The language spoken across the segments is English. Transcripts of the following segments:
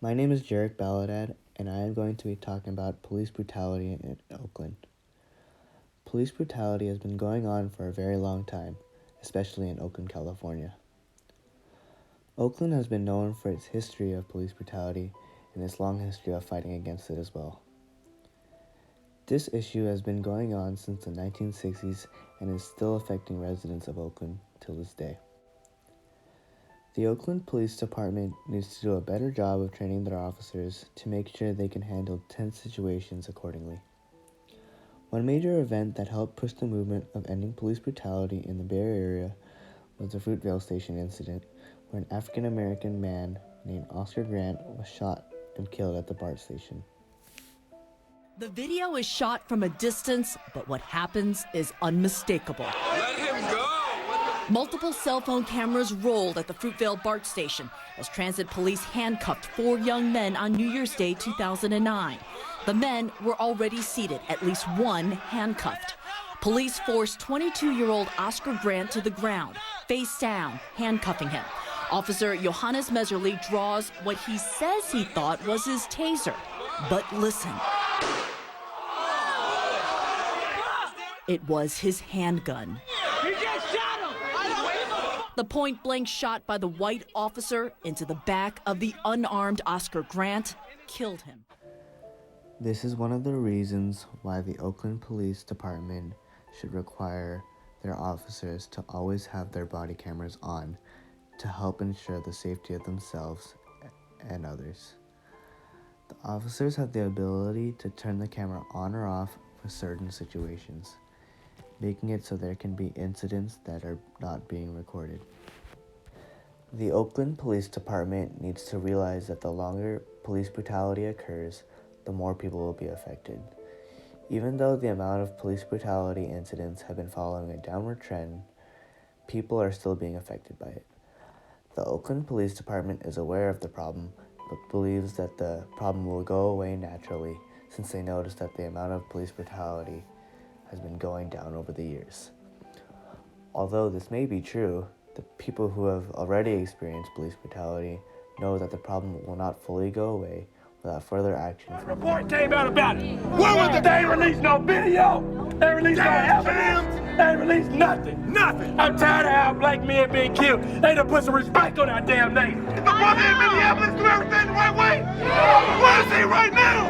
My name is Jarek Baladad, and I am going to be talking about police brutality in Oakland. Police brutality has been going on for a very long time, especially in Oakland, California. Oakland has been known for its history of police brutality and its long history of fighting against it as well. This issue has been going on since the 1960s and is still affecting residents of Oakland till this day. The Oakland Police Department needs to do a better job of training their officers to make sure they can handle tense situations accordingly. One major event that helped push the movement of ending police brutality in the Bay Area was the Fruitvale Station incident, where an African-American man named Oscar Grant was shot and killed at the BART station. The video is shot from a distance, but what happens is unmistakable. Let him go! Multiple cell phone cameras rolled at the Fruitvale BART station as transit police handcuffed 4 young men on New Year's Day 2009. The men were already seated, at least one handcuffed. Police forced 22-year-old Oscar Grant to the ground, face down, handcuffing him. Officer Johannes Meserly draws what he says he thought was his taser. But listen. It was his handgun. The point-blank shot by the white officer into the back of the unarmed Oscar Grant killed him. This is one of the reasons why the Oakland Police Department should require their officers to always have their body cameras on to help ensure the safety of themselves and others. The officers have the ability to turn the camera on or off for certain situations, making it so there can be incidents that are not being recorded. The Oakland Police Department needs to realize that the longer police brutality occurs, the more people will be affected. Even though the amount of police brutality incidents have been following a downward trend, people are still being affected by it. The Oakland Police Department is aware of the problem, but believes that the problem will go away naturally since they notice that the amount of police brutality has been going down over the years. Although this may be true, the people who have already experienced police brutality know that the problem will not fully go away without further action. A report came out about it. What was it? They ain't released no video. They ain't released no evidence. They ain't released nothing. Nothing. I'm tired of how black men being killed. They done put some respect on our damn name. Is the brother in Minneapolis do everything the right way? Where is he right now?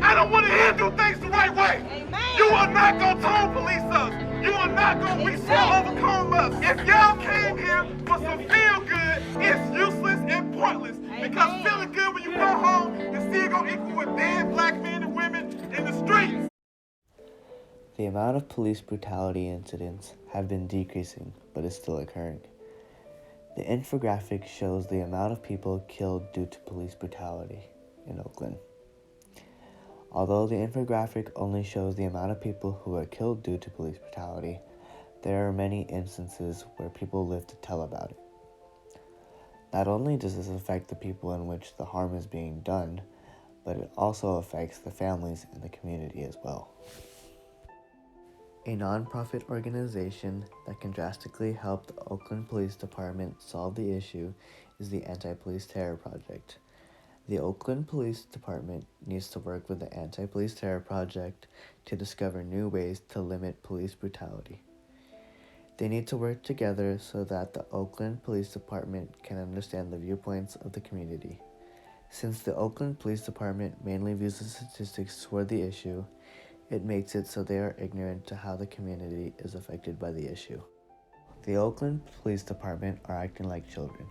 I don't want to hear do things the right way. You are not going to tone police us. You are not going to be so overcome us. If y'all came here for some feel good, it's useless and pointless. Because feeling good when you go home is still going to equal with dead black men and women in the streets. The amount of police brutality incidents have been decreasing, but is still occurring. The infographic shows the amount of people killed due to police brutality in Oakland. Although the infographic only shows the amount of people who are killed due to police brutality, there are many instances where people live to tell about it. Not only does this affect the people in which the harm is being done, but it also affects the families in the community as well. A non-profit organization that can drastically help the Oakland Police Department solve the issue is the Anti-Police Terror Project. The Oakland Police Department needs to work with the Anti-Police Terror Project to discover new ways to limit police brutality. They need to work together so that the Oakland Police Department can understand the viewpoints of the community. Since the Oakland Police Department mainly views the statistics toward the issue, it makes it so they are ignorant to how the community is affected by the issue. The Oakland Police Department are acting like children.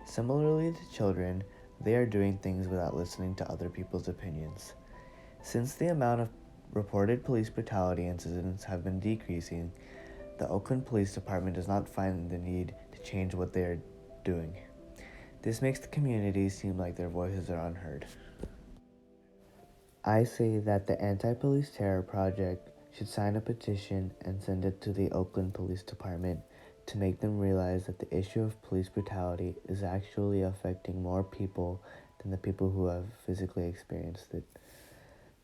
Similarly to children, they are doing things without listening to other people's opinions. Since the amount of reported police brutality incidents have been decreasing, the Oakland Police Department does not find the need to change what they are doing. This makes the community seem like their voices are unheard. I say that the Anti-Police Terror Project should sign a petition and send it to the Oakland Police Department to make them realize that the issue of police brutality is actually affecting more people than the people who have physically experienced it.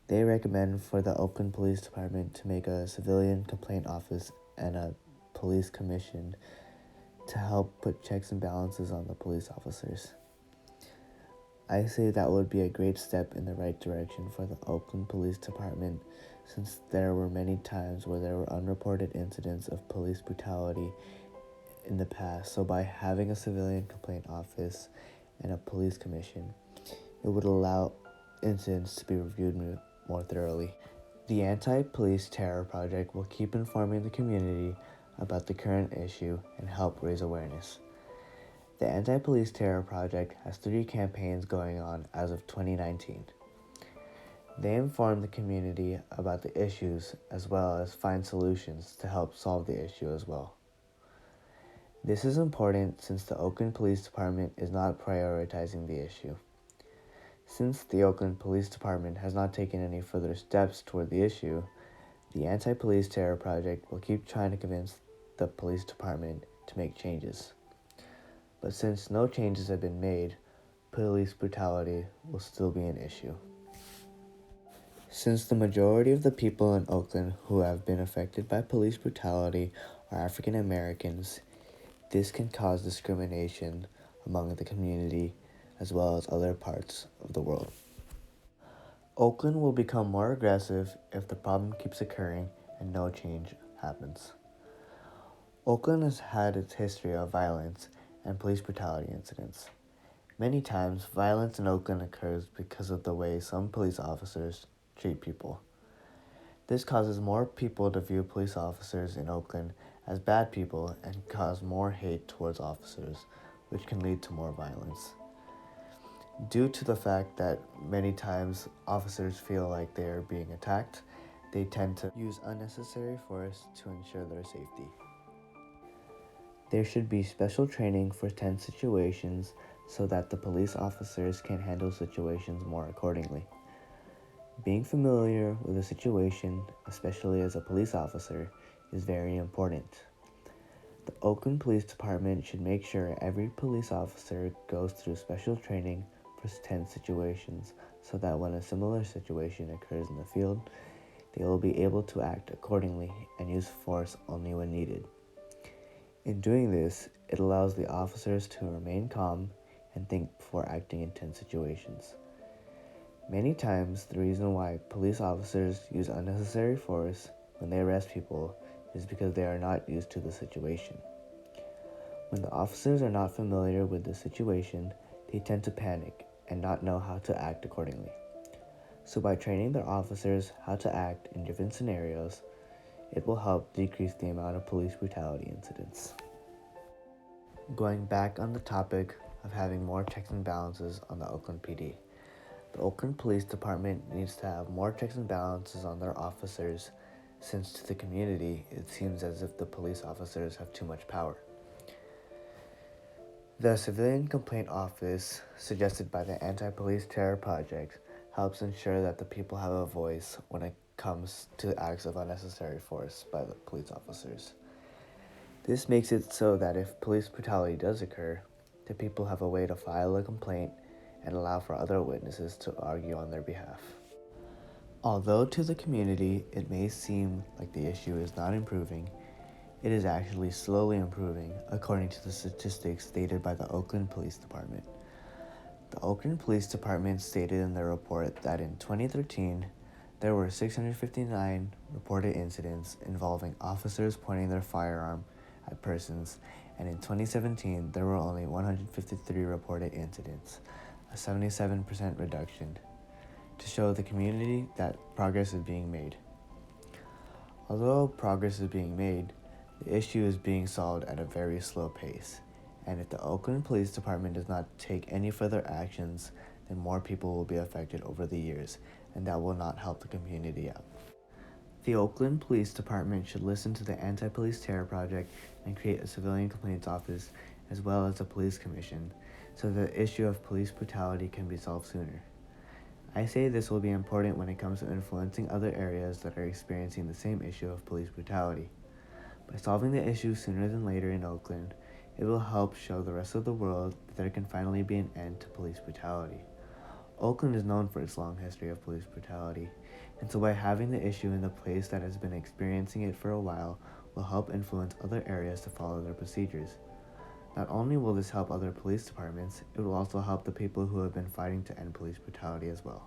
They recommend for the Oakland Police Department to make a civilian complaint office and a police commission to help put checks and balances on the police officers. I say that would be a great step in the right direction for the Oakland Police Department, since there were many times where there were unreported incidents of police brutality in the past. So by having a civilian complaint office and a police commission, it would allow incidents to be reviewed more thoroughly. The Anti-Police Terror Project will keep informing the community about the current issue and help raise awareness. The Anti-Police Terror Project has 3 campaigns going on as of 2019. They inform the community about the issues as well as find solutions to help solve the issue as well. This is important since the Oakland Police Department is not prioritizing the issue. Since the Oakland Police Department has not taken any further steps toward the issue, the Anti-Police Terror Project will keep trying to convince the police department to make changes. But since no changes have been made, police brutality will still be an issue. Since the majority of the people in Oakland who have been affected by police brutality are African Americans, this can cause discrimination among the community as well as other parts of the world. Oakland will become more aggressive if the problem keeps occurring and no change happens. Oakland has had its history of violence and police brutality incidents. Many times, violence in Oakland occurs because of the way some police officers treat people. This causes more people to view police officers in Oakland as bad people and cause more hate towards officers, which can lead to more violence. Due to the fact that many times officers feel like they are being attacked, they tend to use unnecessary force to ensure their safety. There should be special training for tense situations so that the police officers can handle situations more accordingly. Being familiar with a situation, especially as a police officer, is very important. The Oakland Police Department should make sure every police officer goes through special training for tense situations so that when a similar situation occurs in the field, they will be able to act accordingly and use force only when needed. In doing this, it allows the officers to remain calm and think before acting in tense situations. Many times, the reason why police officers use unnecessary force when they arrest people is because they are not used to the situation. When the officers are not familiar with the situation, they tend to panic and not know how to act accordingly. So by training their officers how to act in different scenarios, it will help decrease the amount of police brutality incidents. Going back on the topic of having more checks and balances on the Oakland PD. The Oakland Police Department needs to have more checks and balances on their officers, since to the community it seems as if the police officers have too much power. The Civilian Complaint Office, suggested by the Anti-Police Terror Project, helps ensure that the people have a voice when it comes to acts of unnecessary force by the police officers. This makes it so that if police brutality does occur, the people have a way to file a complaint and allow for other witnesses to argue on their behalf. Although to the community it may seem like the issue is not improving, it is actually slowly improving according to the statistics stated by the Oakland Police Department. The Oakland Police Department stated in their report that in 2013, there were 659 reported incidents involving officers pointing their firearm at persons, and in 2017, there were only 153 reported incidents, a 77% reduction, to show the community that progress is being made. Although progress is being made, the issue is being solved at a very slow pace, and if the Oakland Police Department does not take any further actions, then more people will be affected over the years, and that will not help the community out. The Oakland Police Department should listen to the Anti-Police Terror Project and create a civilian complaints office as well as a police commission so the issue of police brutality can be solved sooner. I say this will be important when it comes to influencing other areas that are experiencing the same issue of police brutality. By solving the issue sooner than later in Oakland, it will help show the rest of the world that there can finally be an end to police brutality. Oakland is known for its long history of police brutality, and so by having the issue in the place that has been experiencing it for a while will help influence other areas to follow their procedures. Not only will this help other police departments, it will also help the people who have been fighting to end police brutality as well.